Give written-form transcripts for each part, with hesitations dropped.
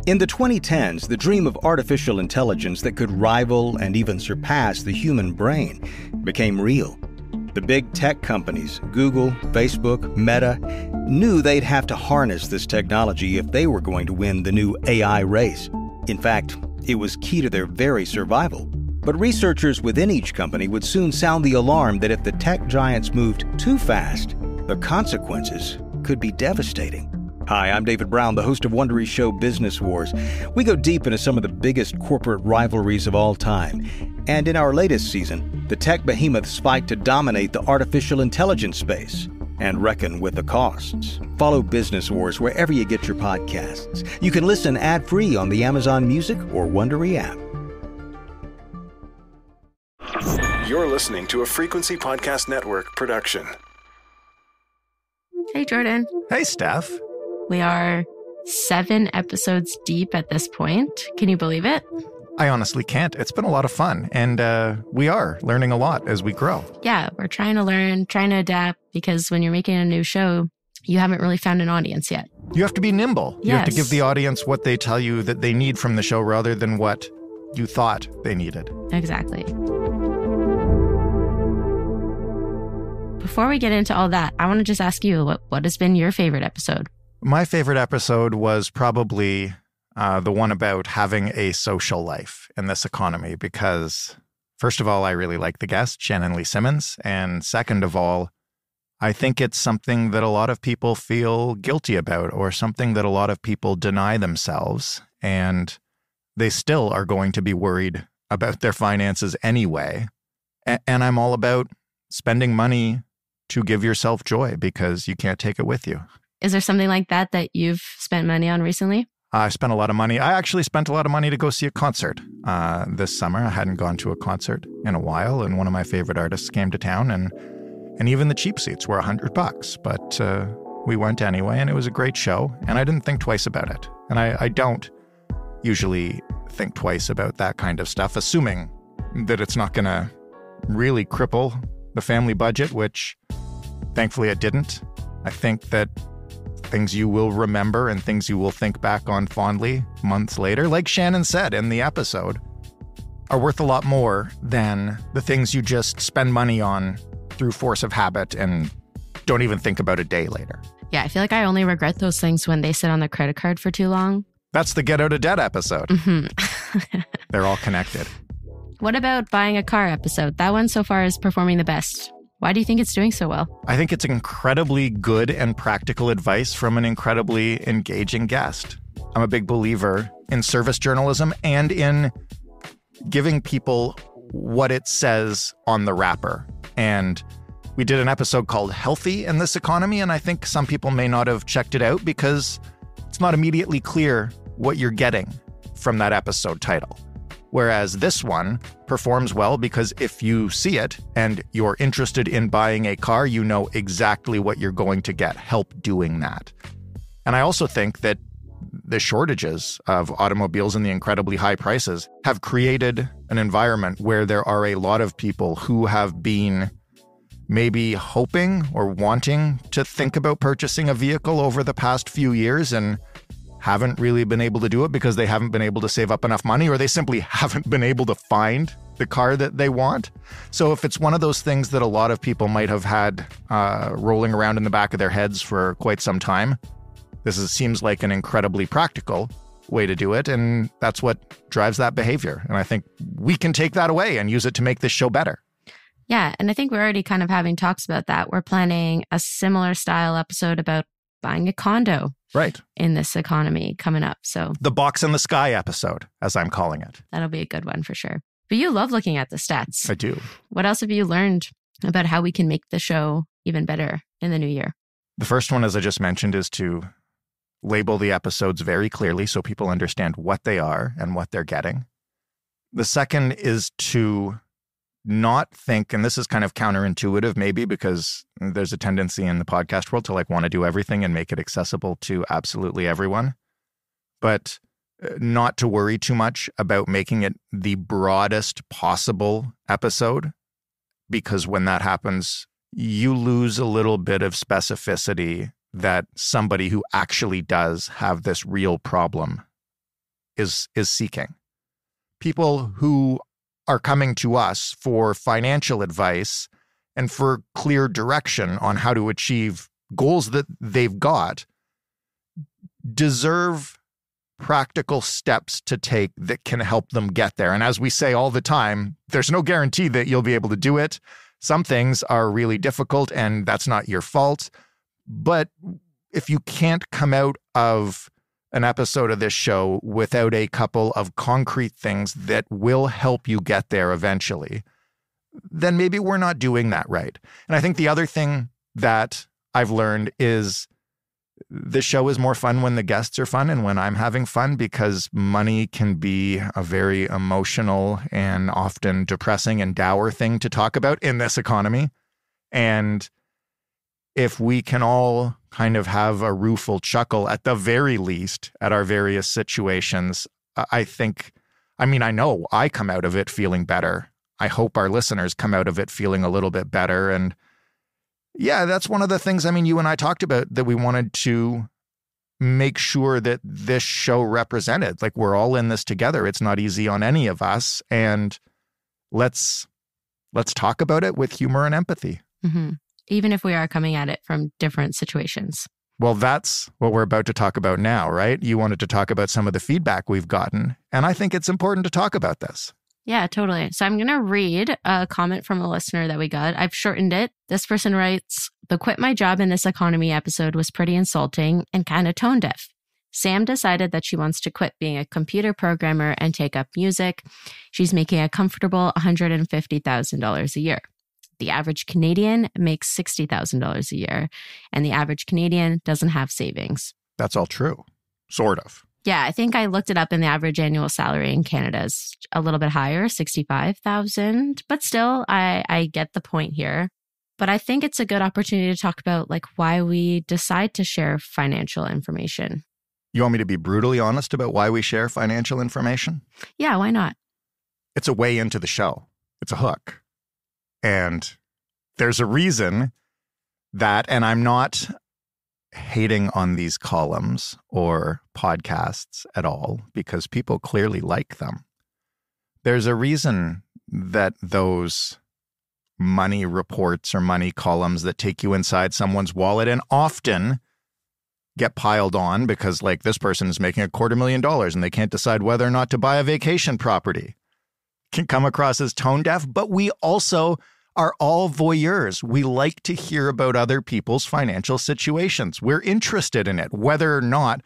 In the 2010s, the dream of artificial intelligence that could rival and even surpass the human brain became real. The big tech companies, Google, Facebook, Meta, knew they'd have to harness this technology if they were going to win the new AI race. In fact, it was key to their very survival. But researchers within each company would soon sound the alarm that if the tech giants moved too fast, the consequences could be devastating. Hi, I'm David Brown, the host of Wondery's show Business Wars. We go deep into some of the biggest corporate rivalries of all time. And in our latest season, the tech behemoths fight to dominate the artificial intelligence space and reckon with the costs. Follow Business Wars wherever you get your podcasts. You can listen ad-free on the Amazon Music or Wondery app. You're listening to a Frequency Podcast Network production. Hey, Jordan. Hey, Steph. We are 7 episodes deep at this point. Can you believe it? I honestly can't. It's been a lot of fun, and we are learning a lot as we grow. Yeah, we're trying to learn, trying to adapt, because when you're making a new show, you haven't really found an audience yet. You have to be nimble. Yes. You have to give the audience what they tell you that they need from the show rather than what you thought they needed. Exactly. Before we get into all that, I want to just ask you, what has been your favorite episode? My favorite episode was probably the one about having a social life in this economy because, first of all, I really like the guest, Shannon Lee Simmons. And second of all, I think it's something that a lot of people feel guilty about or something that a lot of people deny themselves. And they still are going to be worried about their finances anyway. And I'm all about spending money to give yourself joy because you can't take it with you. Is there something like that you've spent money on recently? I spent a lot of money. I actually spent a lot of money to go see a concert this summer. I hadn't gone to a concert in a while, and one of my favorite artists came to town, and even the cheap seats were $100. But we went anyway, and it was a great show, and I didn't think twice about it. And I don't usually think twice about that kind of stuff, assuming that it's not going to really cripple the family budget, which thankfully it didn't. I think that things you will remember and things you will think back on fondly months later, like Shannon said in the episode, are worth a lot more than the things you just spend money on through force of habit and don't even think about a day later. Yeah, I feel like I only regret those things when they sit on the credit card for too long. That's the Get Out of Debt episode. Mm-hmm. They're all connected. What about buying a car episode? That one so far is performing the best. Why do you think it's doing so well? I think it's incredibly good and practical advice from an incredibly engaging guest. I'm a big believer in service journalism and in giving people what it says on the wrapper. And we did an episode called Healthy in This Economy, and I think some people may not have checked it out because it's not immediately clear what you're getting from that episode title. Whereas this one performs well because if you see it and you're interested in buying a car, you know exactly what you're going to get, help doing that. And I also think that the shortages of automobiles and the incredibly high prices have created an environment where there are a lot of people who have been maybe hoping or wanting to think about purchasing a vehicle over the past few years and haven't really been able to do it because they haven't been able to save up enough money or they simply haven't been able to find the car that they want. So if it's one of those things that a lot of people might have had rolling around in the back of their heads for quite some time, seems like an incredibly practical way to do it. And that's what drives that behavior. And I think we can take that away and use it to make this show better. Yeah. And I think we're already kind of having talks about that. We're planning a similar style episode about buying a condo. Right. In this economy coming up. So the box in the sky episode, as I'm calling it. That'll be a good one for sure. But you love looking at the stats. I do. What else have you learned about how we can make the show even better in the new year? The first one, as I just mentioned, is to label the episodes very clearly so people understand what they are and what they're getting. The second is to not think, and this is kind of counterintuitive maybe because there's a tendency in the podcast world to want to do everything and make it accessible to absolutely everyone, but not to worry too much about making it the broadest possible episode, because when that happens, you lose a little bit of specificity that somebody who actually does have this real problem is seeking. People who are coming to us for financial advice and for clear direction on how to achieve goals that they've got deserve practical steps to take that can help them get there. And as we say all the time, there's no guarantee that you'll be able to do it. Some things are really difficult, and that's not your fault. But if you can't come out of an episode of this show without a couple of concrete things that will help you get there eventually, then maybe we're not doing that right. And I think the other thing that I've learned is the show is more fun when the guests are fun and when I'm having fun, because money can be a very emotional and often depressing and dour thing to talk about in this economy. And if we can all kind of have a rueful chuckle at the very least at our various situations, I know I come out of it feeling better. I hope our listeners come out of it feeling a little bit better. And yeah, that's one of the things, you and I talked about, that we wanted to make sure that this show represented. Like, we're all in this together. It's not easy on any of us. And let's talk about it with humor and empathy. Mm-hmm. Even if we are coming at it from different situations. Well, that's what we're about to talk about now, right? You wanted to talk about some of the feedback we've gotten. And I think it's important to talk about this. Yeah, totally. So I'm going to read a comment from a listener that we got. I've shortened it. This person writes, "The quit my job in this economy episode was pretty insulting and kind of tone deaf. Sam decided that she wants to quit being a computer programmer and take up music. She's making a comfortable $150,000 a year. The average Canadian makes $60,000 a year, and the average Canadian doesn't have savings." That's all true. Sort of. Yeah, I think I looked it up, and the average annual salary in Canada is a little bit higher, $65,000. But still, I get the point here. But I think it's a good opportunity to talk about why we decide to share financial information. You want me to be brutally honest about why we share financial information? Yeah, why not? It's a way into the show. It's a hook. And there's a reason that, and I'm not hating on these columns or podcasts at all, because people clearly like them. There's a reason that those money reports or money columns that take you inside someone's wallet and often get piled on because this person is making $250,000 and they can't decide whether or not to buy a vacation property, can come across as tone deaf. But we also are all voyeurs. We like to hear about other people's financial situations. We're interested in it. Whether or not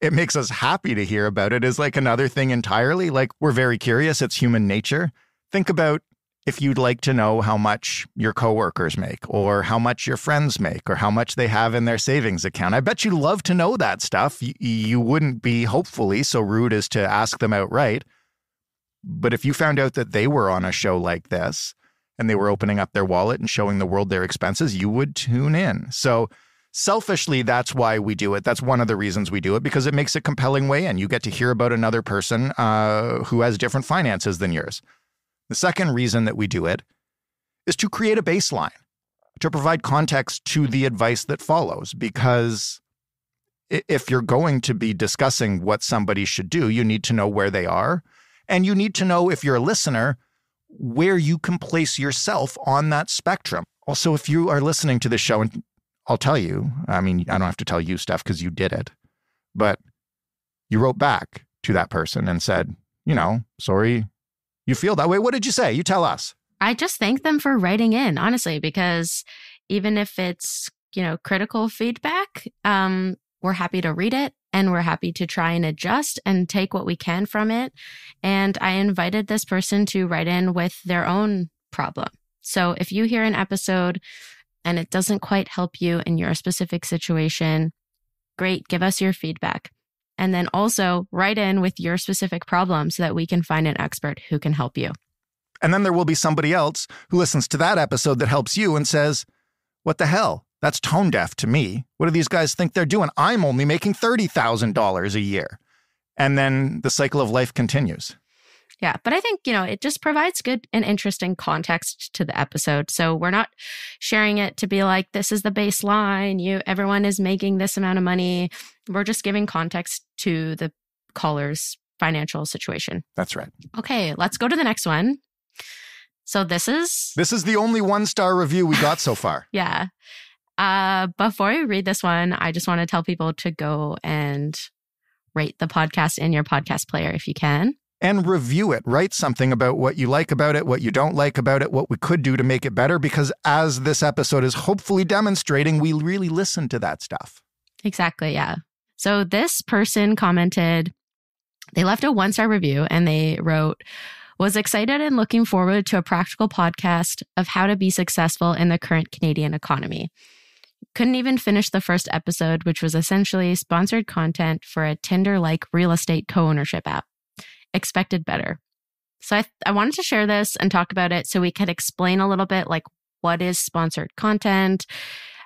it makes us happy to hear about it is another thing entirely. We're very curious. It's human nature. Think about if you'd like to know how much your coworkers make, or how much your friends make, or how much they have in their savings account. I bet you love to know that stuff. You wouldn't be, hopefully, so rude as to ask them outright. But if you found out that they were on a show like this, and they were opening up their wallet and showing the world their expenses, you would tune in. So selfishly, that's why we do it. That's one of the reasons we do it, because it makes a compelling way in. You get to hear about another person who has different finances than yours. The second reason that we do it is to create a baseline, to provide context to the advice that follows. Because if you're going to be discussing what somebody should do, you need to know where they are. And you need to know, if you're a listener, where you can place yourself on that spectrum. Also, if you are listening to this show, and I'll tell you, I don't have to tell you, Steph, because you did it, but you wrote back to that person and said, sorry you feel that way. What did you say? You tell us. I just thank them for writing in, honestly, because even if it's, critical feedback, we're happy to read it. And we're happy to try and adjust and take what we can from it. And I invited this person to write in with their own problem. So if you hear an episode and it doesn't quite help you in your specific situation, great, give us your feedback. And then also write in with your specific problem so that we can find an expert who can help you. And then there will be somebody else who listens to that episode that helps you and says, what the hell? That's tone deaf to me. What do these guys think they're doing? I'm only making $30,000 a year. And then the cycle of life continues. Yeah, but I think, it just provides good and interesting context to the episode. So we're not sharing it to be like, this is the baseline. Everyone is making this amount of money. We're just giving context to the caller's financial situation. That's right. Okay, let's go to the next one. So this is the only 1-star review we got so far. Yeah. Before I read this one, I just want to tell people to go and rate the podcast in your podcast player if you can. And review it. Write something about what you like about it, what you don't like about it, what we could do to make it better, because as this episode is hopefully demonstrating, we really listen to that stuff. Exactly, yeah. So this person commented, they left a 1-star review and they wrote, was excited and looking forward to a practical podcast of how to be successful in the current Canadian economy. Couldn't even finish the first episode, which was essentially sponsored content for a Tinder-like real estate co-ownership app. Expected better. So I wanted to share this and talk about it so we could explain a little bit like what is sponsored content,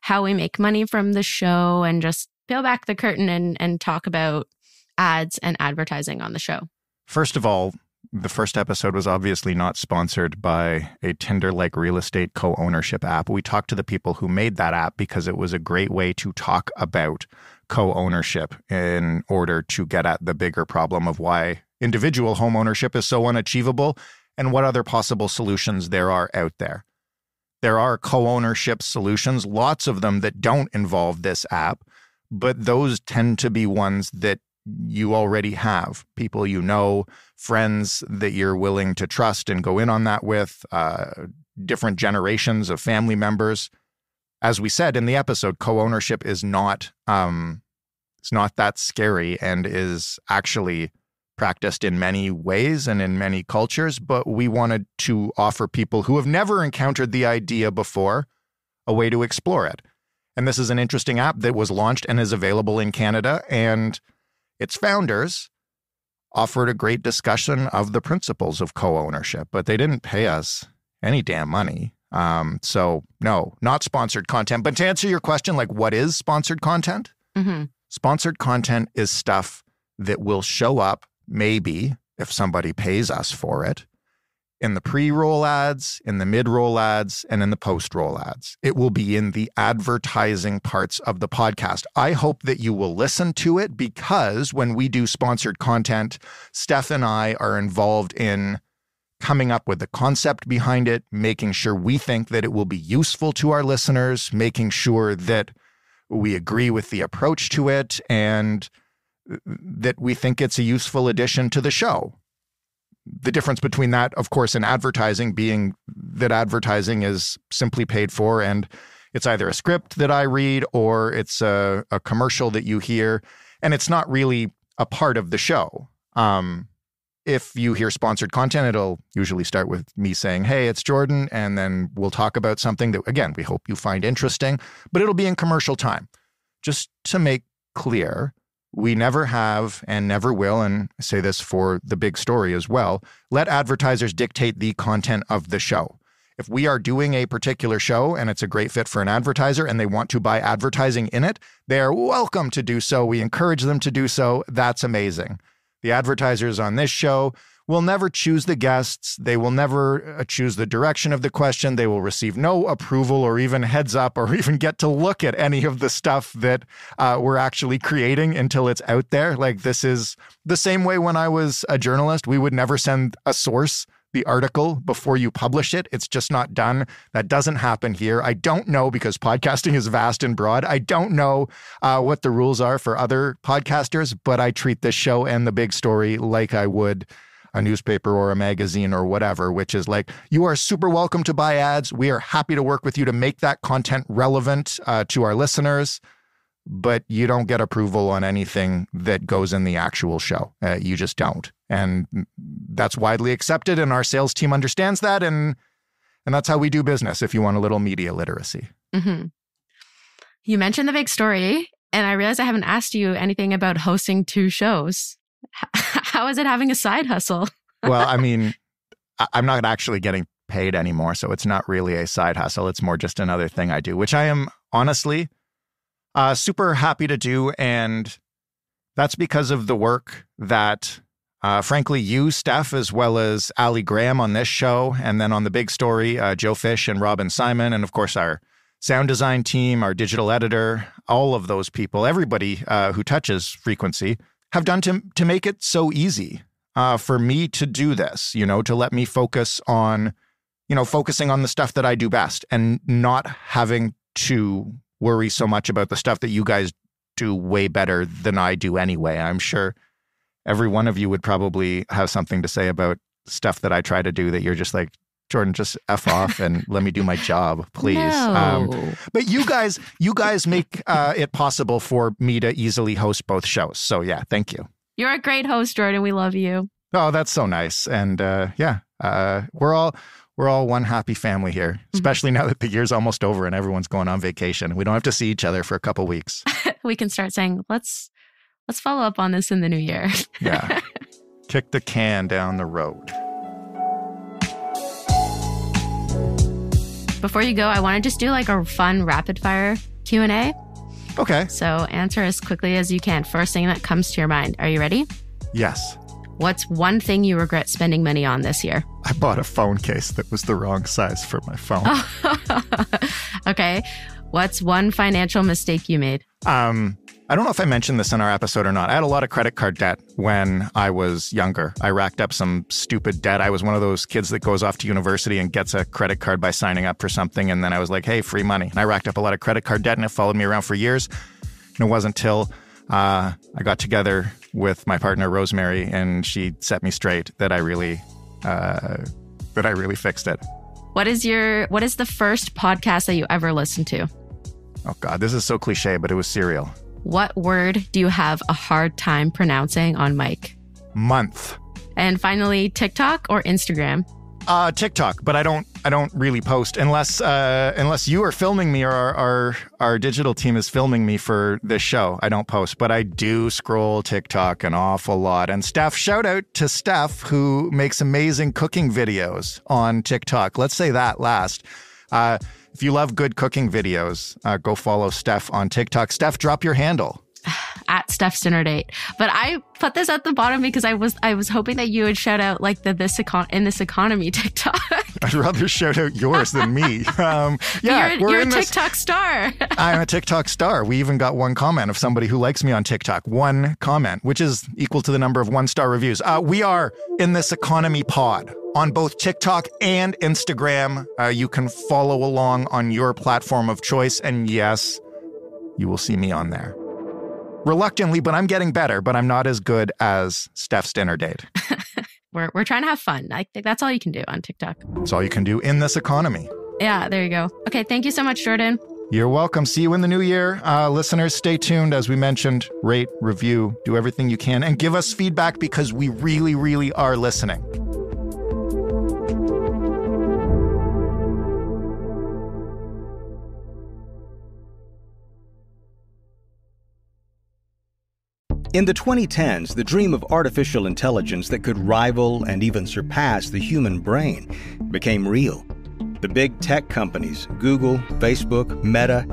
how we make money from the show, and just peel back the curtain and talk about ads and advertising on the show. First of all, the first episode was obviously not sponsored by a Tinder-like real estate co-ownership app. We talked to the people who made that app because it was a great way to talk about co-ownership in order to get at the bigger problem of why individual home ownership is so unachievable and what other possible solutions there are out there. There are co-ownership solutions, lots of them that don't involve this app, but those tend to be ones that you already have. People you know, friends that you're willing to trust and go in on that with, different generations of family members. As we said in the episode, co-ownership is not, it's not that scary and is actually practiced in many ways and in many cultures, but we wanted to offer people who have never encountered the idea before a way to explore it. And this is an interesting app that was launched and is available in Canada, and its founders offered a great discussion of the principles of co-ownership, but they didn't pay us any damn money. So no, not sponsored content. But to answer your question, like what is sponsored content? Mm-hmm. Sponsored content is stuff that will show up maybe if somebody pays us for it, in the pre-roll ads, in the mid-roll ads, and in the post-roll ads. It will be in the advertising parts of the podcast. I hope that you will listen to it because when we do sponsored content, Steph and I are involved in coming up with the concept behind it, making sure we think that it will be useful to our listeners, making sure that we agree with the approach to it, and that we think it's a useful addition to the show. The difference between that, of course, and advertising being that advertising is simply paid for and it's either a script that I read or it's a commercial that you hear, and it's not really a part of the show. If you hear sponsored content, it'll usually start with me saying, hey, it's Jordan, and then we'll talk about something that, again, we hope you find interesting, but it'll be in commercial time. Just to make clear, we never have and never will, and I say this for the big story as well, let advertisers dictate the content of the show. If we are doing a particular show and it's a great fit for an advertiser and they want to buy advertising in it, they are welcome to do so. We encourage them to do so. That's amazing. The advertisers on this show will never choose the guests. They will never choose the direction of the question. They will receive no approval or even heads up or even get to look at any of the stuff that we're actually creating until it's out there. Like, this is the same way when I was a journalist. We would never send a source the article before you publish it. It's just not done. That doesn't happen here. I don't know, because podcasting is vast and broad. I don't know what the rules are for other podcasters, but I treat this show and the big story like I would a newspaper or a magazine or whatever, which is like, you are super welcome to buy ads. We are happy to work with you to make that content relevant to our listeners, but you don't get approval on anything that goes in the actual show. You just don't. And that's widely accepted, and our sales team understands that, and that's how we do business if you want a little media literacy. Mm-hmm. You mentioned the big story, and I realized I haven't asked you anything about hosting 2 shows. How is it having a side hustle? Well, I mean, I'm not actually getting paid anymore, so it's not really a side hustle. It's more just another thing I do, which I am honestly super happy to do. And that's because of the work that, frankly, you, Steph, as well as Ali Graham on this show, and then on the big story, Joe Fish and Robin Simon, and of course our sound design team, our digital editor, all of those people, everybody who touches Frequency have done to make it so easy for me to do this, to let me focus on, focusing on the stuff that I do best and not having to worry so much about the stuff that you guys do way better than I do anyway. I'm sure every one of you would probably have something to say about stuff that I try to do that you're just like, Jordan, just F off and let me do my job, please. No. But you guys make it possible for me to easily host both shows. So yeah, thank you. You're a great host, Jordan. We love you. Oh, that's so nice. And we're all one happy family here, especially now that the year's almost over and everyone's going on vacation. We don't have to see each other for a couple weeks. We can start saying, let's follow up on this in the new year. Yeah. Kick the can down the road. Before you go, I want to just do like a fun rapid fire Q&A. Okay. So answer as quickly as you can. First thing that comes to your mind. Are you ready? Yes. What's one thing you regret spending money on this year? I bought a phone case that was the wrong size for my phone. Okay. What's one financial mistake you made? I don't know if I mentioned this in our episode or not. I had a lot of credit card debt when I was younger. I racked up some stupid debt. I was one of those kids that goes off to university and gets a credit card by signing up for something. And then I was like, hey, free money. And I racked up a lot of credit card debt and it followed me around for years. And it wasn't until I got together with my partner, Rosemary, and she set me straight that I really fixed it. What is the first podcast that you ever listened to? Oh, God, this is so cliche, but it was Serial. What word do you have a hard time pronouncing on mic? Month. And finally, TikTok or Instagram? TikTok, but I don't really post unless you are filming me or our digital team is filming me for this show. I don't post, but I do scroll TikTok an awful lot. And Steph, shout out to Steph, who makes amazing cooking videos on TikTok. Let's say that last. If you love good cooking videos, go follow Steph on TikTok. Steph, drop your handle. At Steph's Dinner Date. But I put this at the bottom because I was hoping that you would shout out like in this economy TikTok. I'd rather shout out yours than me. You're a TikTok star. I'm a TikTok star. We even got one comment of somebody who likes me on TikTok. One comment, which is equal to the number of 1-star reviews. We are in this economy pod on both TikTok and Instagram. You can follow along on your platform of choice. And yes, you will see me on there. Reluctantly, but I'm getting better, but I'm not as good as Steph's Dinner Date. We're trying to have fun. I think that's all you can do on TikTok. That's all you can do in this economy. Yeah, there you go. Okay, thank you so much, Jordan. You're welcome. See you in the new year. Listeners, stay tuned. As we mentioned, rate, review, do everything you can, and give us feedback because we really, really are listening. In the 2010s, the dream of artificial intelligence that could rival and even surpass the human brain became real. The big tech companies, Google, Facebook, Meta,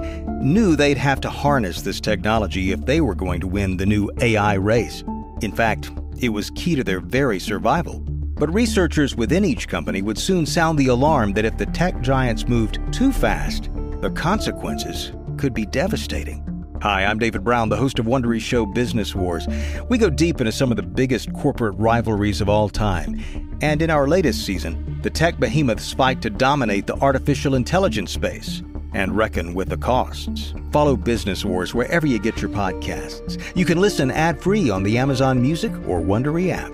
knew they'd have to harness this technology if they were going to win the new AI race. In fact, it was key to their very survival. But researchers within each company would soon sound the alarm that if the tech giants moved too fast, the consequences could be devastating. Hi, I'm David Brown, the host of Wondery's show Business Wars. We go deep into some of the biggest corporate rivalries of all time. And in our latest season, the tech behemoths fight to dominate the artificial intelligence space and reckon with the costs. Follow Business Wars wherever you get your podcasts. You can listen ad-free on the Amazon Music or Wondery app.